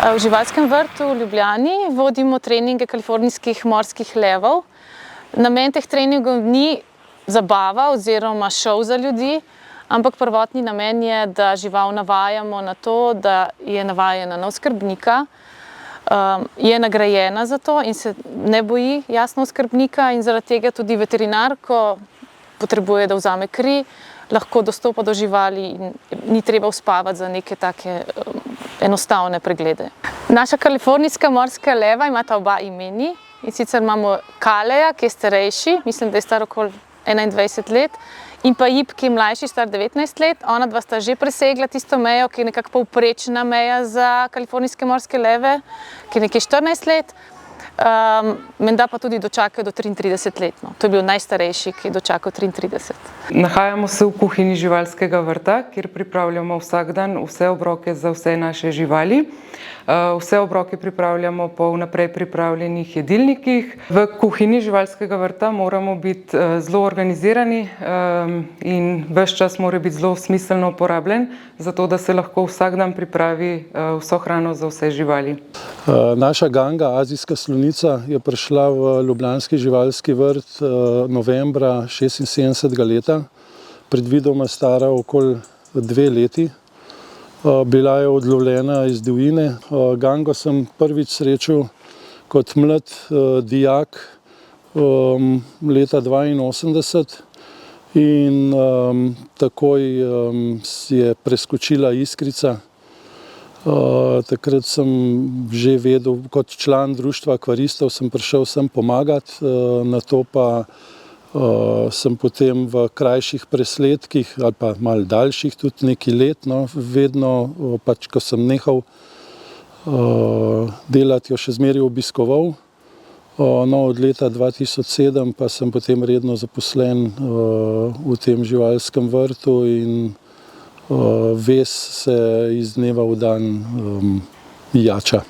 V živalskem vrtu v Ljubljani vodimo treninge kalifornijskih morskih levov. Namen teh treningov ni zabava oziroma šov za ljudi, ampak prvotni namen je, da žival navajamo na to, da je navajena na oskrbnika, je nagrajena za to in se ne boji jasno oskrbnika in zaradi tega tudi veterinar, ko potrebuje, da vzame kri, lahko dostopa do živali in ni treba uspavati za neke take enostavne preglede. Naša kalifornijska morska leva imata oba imeni, in sicer imamo Kaleja, ki je starejši, mislim, da je star okoli 21 let, in pa Jip, ki je mlajši, star 19 let. Ona dva sta že presegla tisto mejo, ki je nekako povprečna meja za kalifornijske morske leve, ki je nekje 14 let. Menda pa tudi dočakajo do 33 let. To je bil najstarejši, ki je dočakal 33. Nahajamo se v kuhinji živalskega vrta, kjer pripravljamo vsak dan vse obroke za vse naše živali. Vse obroke pripravljamo po vnaprej pripravljenih jedilnikih. V kuhinji živalskega vrta moramo biti zelo organizirani in ves čas mora biti zelo smiselno uporabljen, zato da se lahko vsak dan pripravi vso hrano za vse živali. Naša ganga, azijska slonica, je prišla v ljubljanski živalski vrt novembra 76. leta, predvidoma stara okoli 2 leti. Bila je odlovljena iz divjine. Gango sem prvič srečal kot mlad dijak leta 82 in takoj je preskočila iskrica. Takrat sem že vedel, kot član društva akvaristov sem prišel sem pomagati, nato pa sem potem v krajših presledkih ali pa malo daljših, tudi nekaj let, vedno pač, ko sem nehal delati, jo še zmeraj obiskoval. Od leta 2007 pa sem potem redno zaposlen v tem živalskem vrtu in vez se iz dneva v dan jača.